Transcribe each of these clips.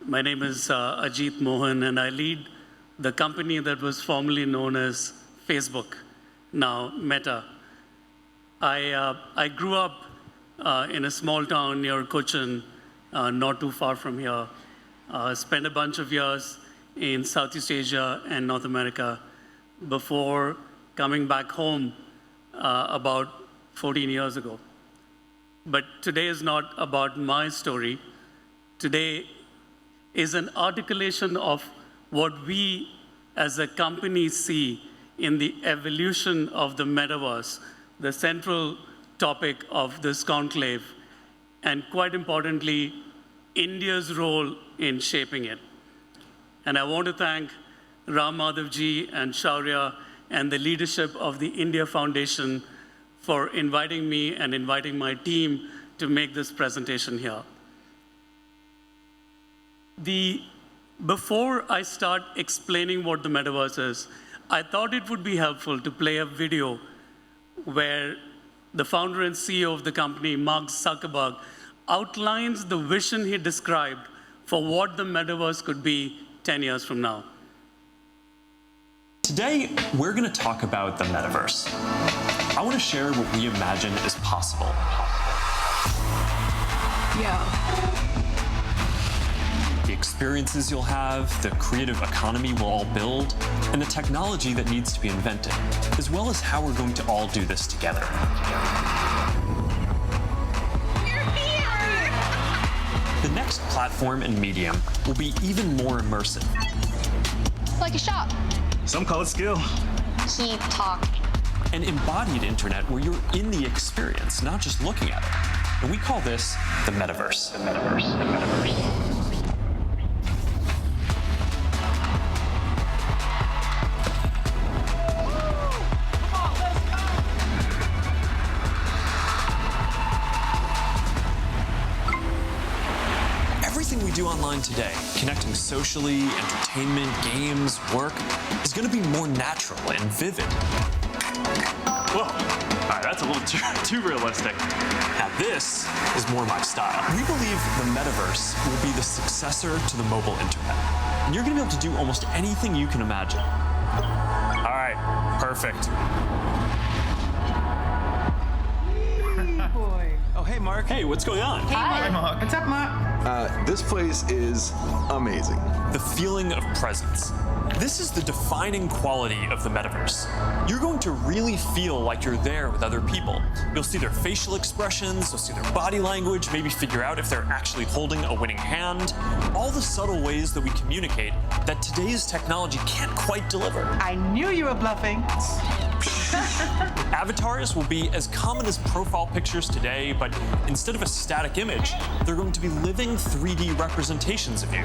My name is Ajit Mohan, and I lead the company that was formerly known as Facebook, now Meta. I grew up in a small town near Cochin, not too far from here. Spent a bunch of years in Southeast Asia and North America before coming back home about 14 years ago. But today is not about my story. Today is an articulation of what we as a company see in the evolution of the metaverse, the central topic of this conclave, and quite importantly, India's role in shaping it. And I want to thank Ram Madhavji and Shaurya and the leadership of the India Foundation for inviting me and inviting my team to make this presentation here. Before I start explaining what the metaverse is, I thought it would be helpful to play a video where the founder and CEO of the company, Mark Zuckerberg, outlines the vision he described for what the metaverse could be 10 years from now. Today, we're going to talk about the metaverse. I want to share what we imagine is possible. The experiences you'll have, the creative economy we'll all build, and the technology that needs to be invented, as well as how we're going to all do this together. We're here! The next platform and medium will be even more immersive. Like a shop. Some call it skill. Keep talking. An embodied internet where you're in the experience, not just looking at it. And we call this the metaverse. The metaverse. The metaverse. Everything we do online today, connecting socially, entertainment, games, work, is going to be more natural and vivid. Whoa, all right, that's a little too realistic. Now this is more my style. We believe the metaverse will be the successor to the mobile internet. And you're going to be able to do almost anything you can imagine. All right, perfect. Oh, hey, Mark. Hey, what's going on? Hi, Mark. What's up, Mark? This place is amazing. The feeling of presence. This is the defining quality of the metaverse. You're going to really feel like you're there with other people. You'll see their facial expressions, you'll see their body language, maybe figure out if they're actually holding a winning hand. All the subtle ways that we communicate that today's technology can't quite deliver. I knew you were bluffing. Avatars will be as common as profile pictures today, but instead of a static image, they're going to be living 3D representations of you.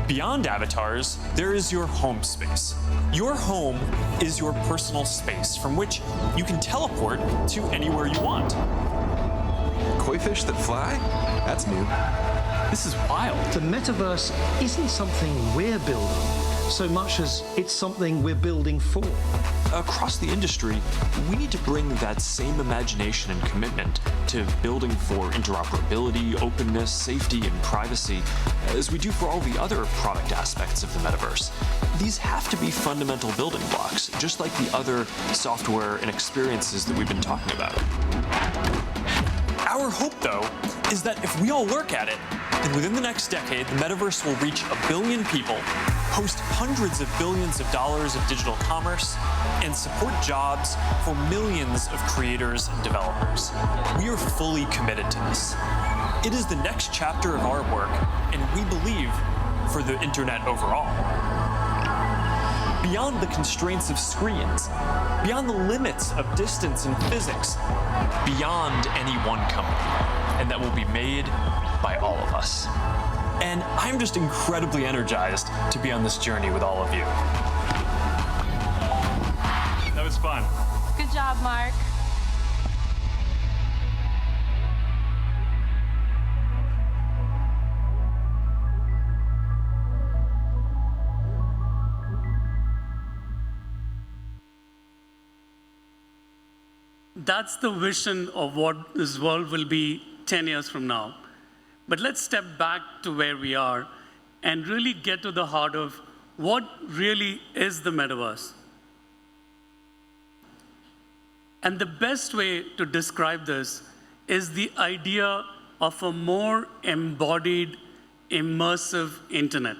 Beyond avatars, there is your home space. Your home is your personal space from which you can teleport to anywhere you want. Koi fish that fly? That's new. This is wild. The metaverse isn't something we're building so much as it's something we're building for. Across the industry, we need to bring that same imagination and commitment to building for interoperability, openness, safety, and privacy, as we do for all the other product aspects of the metaverse. These have to be fundamental building blocks, just like the other software and experiences that we've been talking about. Our hope, though, is that if we all work at it, then within the next decade, the metaverse will reach 1 billion people, host hundreds of billions of dollars of digital commerce, and support jobs for millions of creators and developers. We are fully committed to this. It is the next chapter of our work, and we believe for the internet overall. Beyond the constraints of screens, beyond the limits of distance and physics, beyond any one company, and that will be made by all of us. And I'm just incredibly energized to be on this journey with all of you. That was fun. Good job, Mark. That's the vision of what this world will be 10 years from now. But let's step back to where we are and really get to the heart of what really is the metaverse. And the best way to describe this is the idea of a more embodied, immersive internet.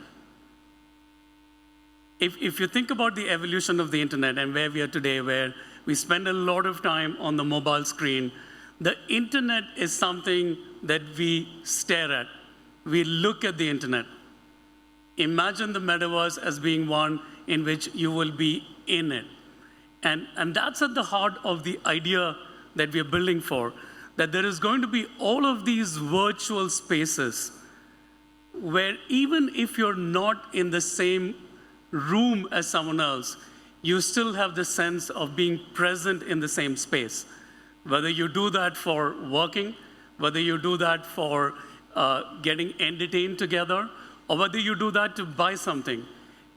If you think about the evolution of the internet and where we are today, where we spend a lot of time on the mobile screen, the internet is something that we stare at. We look at the internet. Imagine the metaverse as being one in which you will be in it. And that's at the heart of the idea that we are building for, that there is going to be all of these virtual spaces where even if you're not in the same room as someone else, you still have the sense of being present in the same space. Whether you do that for working, whether you do that for getting entertained together, or whether you do that to buy something.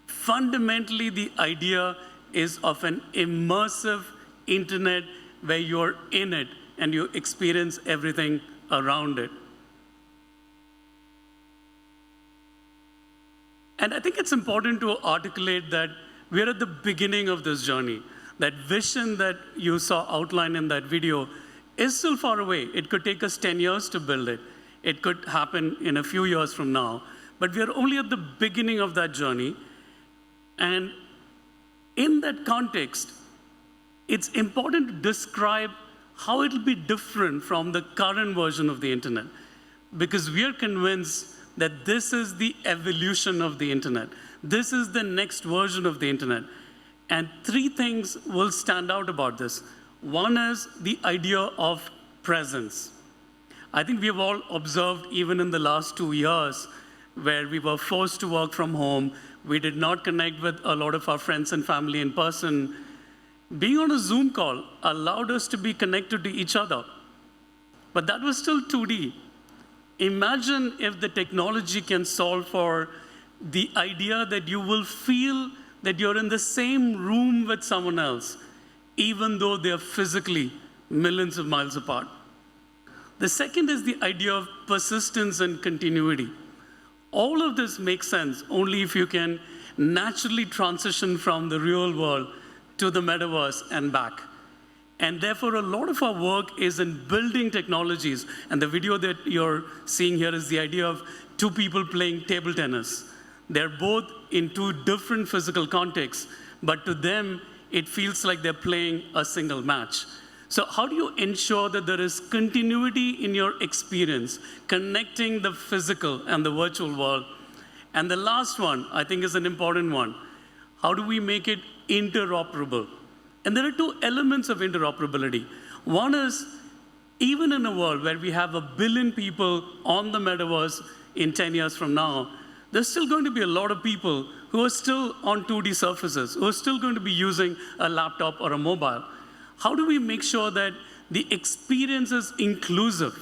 Fundamentally, the idea is of an immersive internet where you're in it and you experience everything around it. And I think it's important to articulate that we're at the beginning of this journey. That vision that you saw outlined in that video is still far away. It could take us 10 years to build it. It could happen in a few years from now. But we are only at the beginning of that journey. And in that context, it's important to describe how it'll be different from the current version of the internet. Because we are convinced that this is the evolution of the internet. This is the next version of the internet. And three things will stand out about this. One is the idea of presence. I think we have all observed, even in the last 2 years, where we were forced to work from home, we did not connect with a lot of our friends and family in person. Being on a Zoom call allowed us to be connected to each other. But that was still 2D. Imagine if the technology can solve for the idea that you will feel that you're in the same room with someone else, even though they're physically millions of miles apart. The second is the idea of persistence and continuity. All of this makes sense only if you can naturally transition from the real world to the metaverse and back. And therefore, a lot of our work is in building technologies. And the video that you're seeing here is the idea of two people playing table tennis. They're both in two different physical contexts, but to them, it feels like they're playing a single match. So how do you ensure that there is continuity in your experience, connecting the physical and the virtual world? And the last one, I think, is an important one. How do we make it interoperable? And there are two elements of interoperability. One is, even in a world where we have 1 billion people on the metaverse in 10 years from now, there's still going to be a lot of people who are still on 2D surfaces, who are still going to be using a laptop or a mobile. How do we make sure that the experience is inclusive,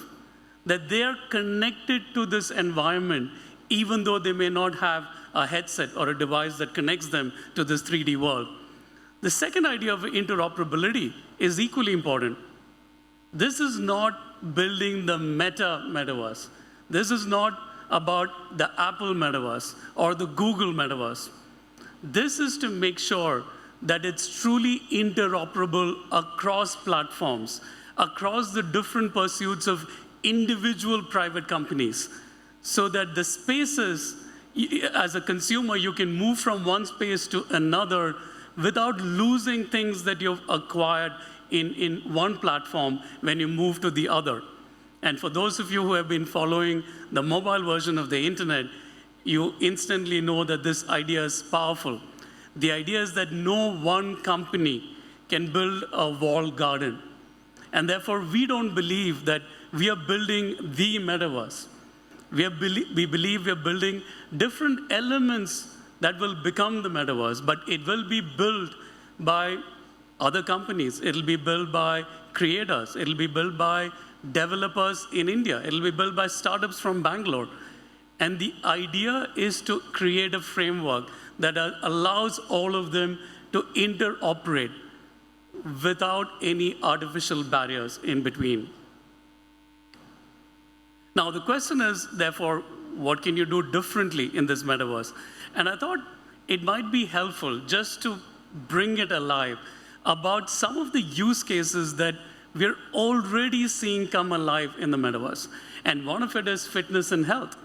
that they are connected to this environment, even though they may not have a headset or a device that connects them to this 3D world? The second idea of interoperability is equally important. This is not building the metaverse. This is not about the Apple metaverse or the Google metaverse. This is to make sure that it's truly interoperable across platforms, across the different pursuits of individual private companies, so that the spaces, as a consumer, you can move from one space to another without losing things that you've acquired in one platform when you move to the other. And for those of you who have been following the mobile version of the internet, you instantly know that this idea is powerful. The idea is that no one company can build a walled garden. And therefore, we don't believe that we are building the metaverse. We believe we are building different elements that will become the metaverse, but it will be built by other companies. It'll be built by creators. It'll be built by developers in India. It'll be built by startups from Bangalore. And the idea is to create a framework that allows all of them to interoperate without any artificial barriers in between. Now, the question is, therefore, what can you do differently in this metaverse? And I thought it might be helpful just to bring it alive about some of the use cases that we're already seeing come alive in the metaverse. And one of it is fitness and health.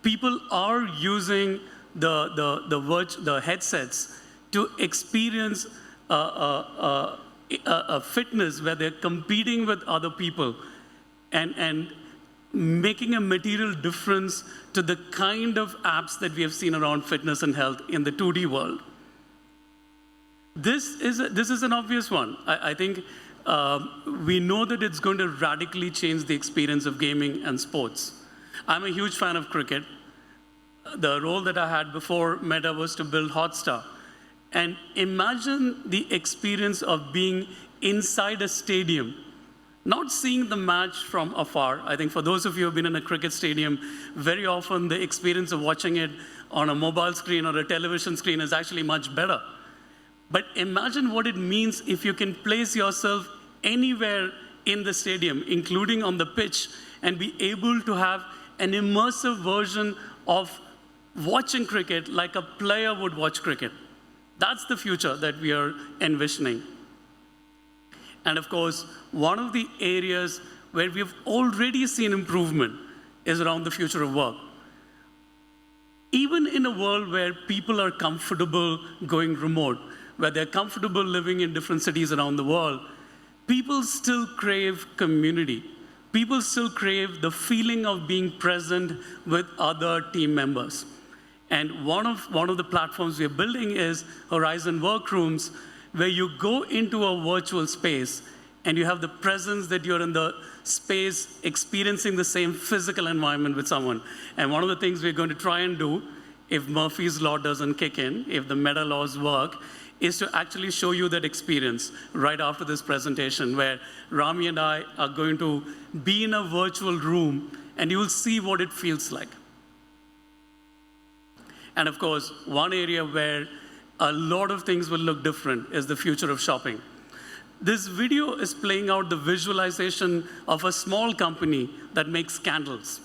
People are using the headsets to experience a fitness where they're competing with other people and making a material difference to the kind of apps that we have seen around fitness and health in the 2D world. This is an obvious one. I think we know that it's going to radically change the experience of gaming and sports. I'm a huge fan of cricket. The role that I had before Meta was to build Hotstar. And imagine the experience of being inside a stadium, not seeing the match from afar. I think for those of you who have been in a cricket stadium, very often the experience of watching it on a mobile screen or a television screen is actually much better. But imagine what it means if you can place yourself anywhere in the stadium, including on the pitch, and be able to have an immersive version of watching cricket like a player would watch cricket. That's the future that we are envisioning. And of course, one of the areas where we've already seen improvement is around the future of work. Even in a world where people are comfortable going remote, where they're comfortable living in different cities around the world, people still crave community. People still crave the feeling of being present with other team members. And one of the platforms we're building is Horizon Workrooms, where you go into a virtual space and you have the presence that you're in the space experiencing the same physical environment with someone. And one of the things we're going to try and do, if Murphy's Law doesn't kick in, if the meta laws work, is to actually show you that experience right after this presentation, where Rami and I are going to be in a virtual room and you will see what it feels like. And of course, one area where a lot of things will look different is the future of shopping. This video is playing out the visualization of a small company that makes candles.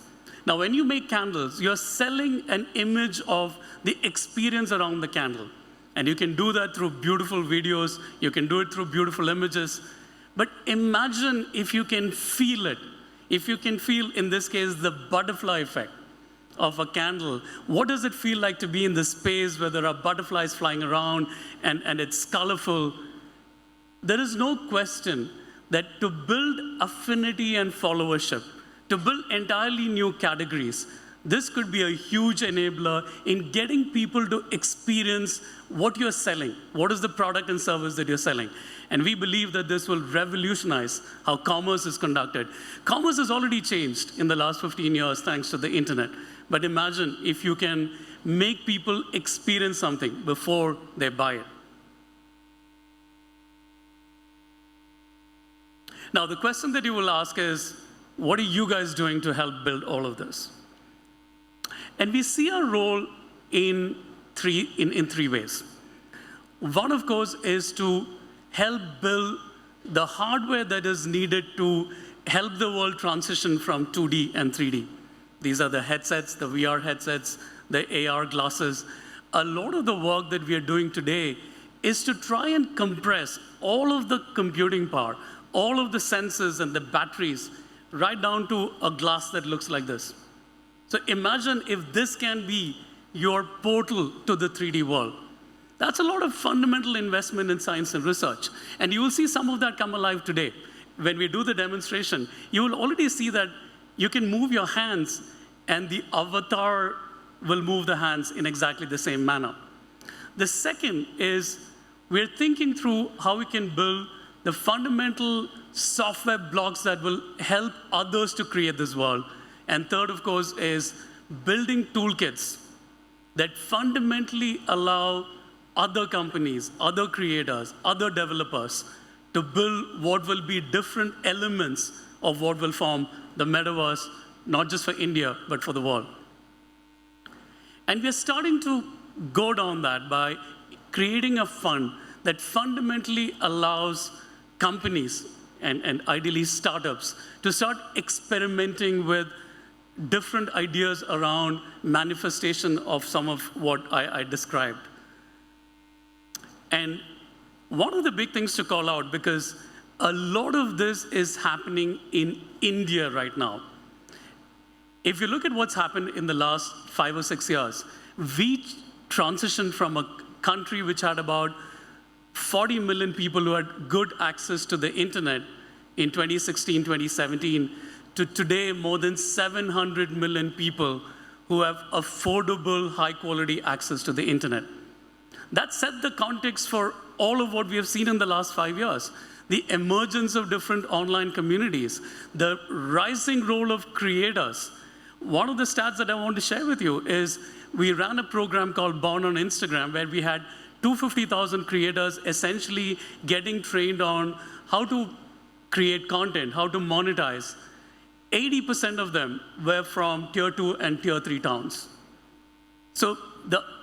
Now, when you make candles, you're selling an image of the experience around the candle. And you can do that through beautiful videos, you can do it through beautiful images. But imagine if you can feel it. If you can feel, in this case, the butterfly effect of a candle. What does it feel like to be in this space where there are butterflies flying around and it's colorful? There is no question that to build affinity and followership, to build entirely new categories, this could be a huge enabler in getting people to experience what you're selling. What is the product and service that you're selling? And we believe that this will revolutionize how commerce is conducted. Commerce has already changed in the last 15 years thanks to the internet. But imagine if you can make people experience something before they buy it. Now, the question that you will ask is, what are you guys doing to help build all of this? And we see our role in three ways. One, of course, is to help build the hardware that is needed to help the world transition from 2D and 3D. These are the headsets, the VR headsets, the AR glasses. A lot of the work that we are doing today is to try and compress all of the computing power, all of the sensors and the batteries, right down to a glass that looks like this. So imagine if this can be your portal to the 3D world. That's a lot of fundamental investment in science and research. And you will see some of that come alive today. When we do the demonstration, you will already see that you can move your hands and the avatar will move the hands in exactly the same manner. The second is we're thinking through how we can build the fundamental software blocks that will help others to create this world. And third, of course, is building toolkits that fundamentally allow other companies, other creators, other developers to build what will be different elements of what will form the metaverse, not just for India, but for the world. And we're starting to go down that by creating a fund that fundamentally allows companies and ideally startups to start experimenting with different ideas around manifestation of some of what I described. And one of the big things to call out, because a lot of this is happening in India right now. If you look at what's happened in the last 5 or 6 years, we transitioned from a country which had about 40 million people who had good access to the internet in 2016, 2017, to today more than 700 million people who have affordable, high-quality access to the internet. That set the context for all of what we have seen in the last 5 years. The emergence of different online communities, the rising role of creators. One of the stats that I want to share with you is we ran a program called Born on Instagram, where we had 250,000 creators essentially getting trained on how to create content, how to monetize. 80% of them were from tier 2 and tier 3 towns. So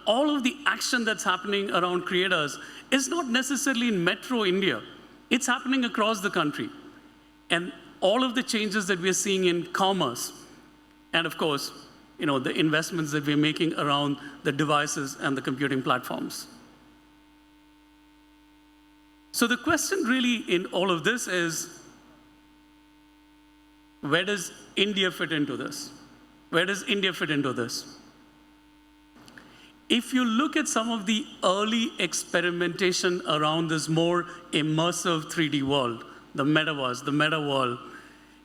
all of the action that's happening around creators is not necessarily in metro India. It's happening across the country. And all of the changes that we're seeing in commerce, and of course, the investments that we're making around the devices and the computing platforms. So the question really in all of this is, where does India fit into this? Where does India fit into this? If you look at some of the early experimentation around this more immersive 3D world, the metaverse, the meta world,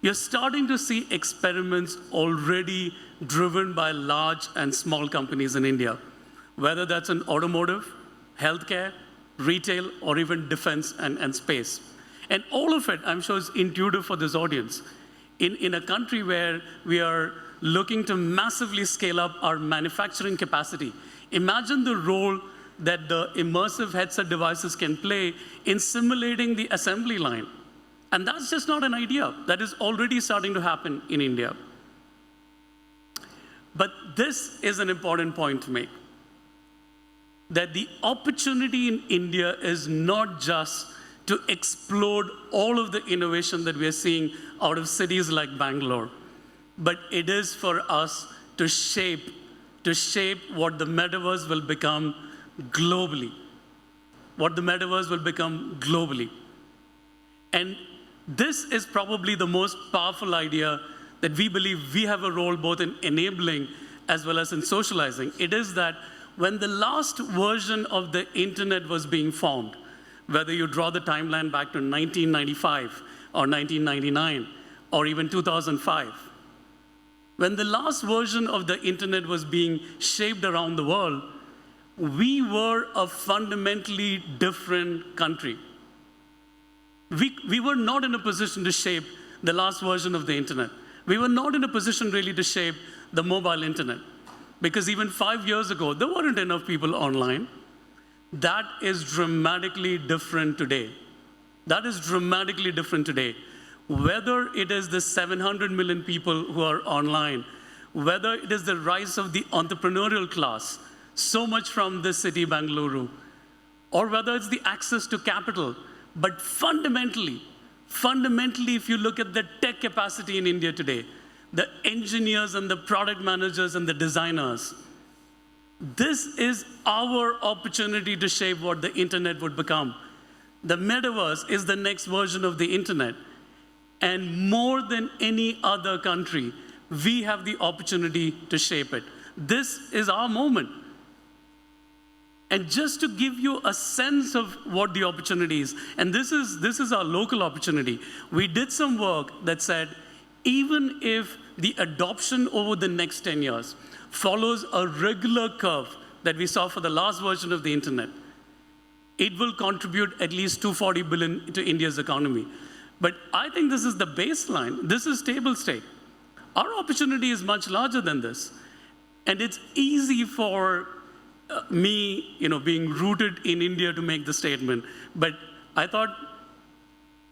you're starting to see experiments already driven by large and small companies in India, whether that's in automotive, healthcare, retail, or even defense and space. And all of it, I'm sure, is intuitive for this audience. In a country where we are looking to massively scale up our manufacturing capacity, imagine the role that the immersive headset devices can play in simulating the assembly line. And that's just not an idea. That is already starting to happen in India. But this is an important point to make, that the opportunity in India is not just to explode all of the innovation that we are seeing out of cities like Bangalore, but it is for us to shape what the metaverse will become globally. What the metaverse will become globally. And this is probably the most powerful idea that we believe we have a role both in enabling as well as in socializing. It is that when the last version of the internet was being formed, whether you draw the timeline back to 1995 or 1999 or even 2005, when the last version of the internet was being shaped around the world, we were a fundamentally different country. We were not in a position to shape the last version of the internet. We were not in a position really to shape the mobile internet, because even 5 years ago, there weren't enough people online. That is dramatically different today. That is dramatically different today. Whether it is the 700 million people who are online, whether it is the rise of the entrepreneurial class, so much from this city, Bengaluru, or whether it's the access to capital. But fundamentally, if you look at the tech capacity in India today, the engineers and the product managers and the designers, this is our opportunity to shape what the internet would become. The metaverse is the next version of the internet. And more than any other country, we have the opportunity to shape it. This is our moment. And just to give you a sense of what the opportunity is, and this is our local opportunity. We did some work that said, even if the adoption over the next 10 years follows a regular curve that we saw for the last version of the internet, it will contribute at least 240 billion to India's economy. But I think this is the baseline. This is table stake. Our opportunity is much larger than this. And it's easy for me, being rooted in India, to make the statement. But I thought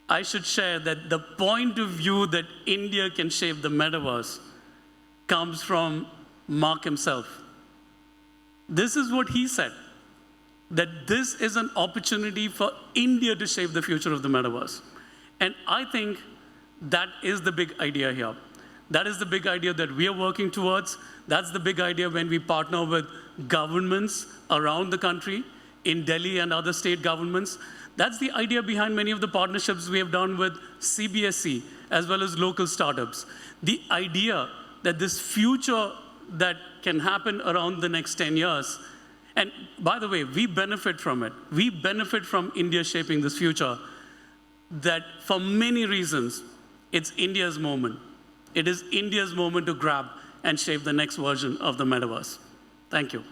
I should share that the point of view that India can shape the metaverse comes from Mark himself. This is what he said, that this is an opportunity for India to shape the future of the metaverse. And I think that is the big idea here, That is the big idea that we are working towards. That's the big idea when we partner with governments around the country, in Delhi and other state governments. That's the idea behind many of the partnerships we have done with CBSE, as well as local startups. The idea that this future that can happen around the next 10 years, and by the way, we benefit from it. We benefit from India shaping this future, that for many reasons, it's India's moment. It is India's moment to grab and shape the next version of the metaverse. Thank you.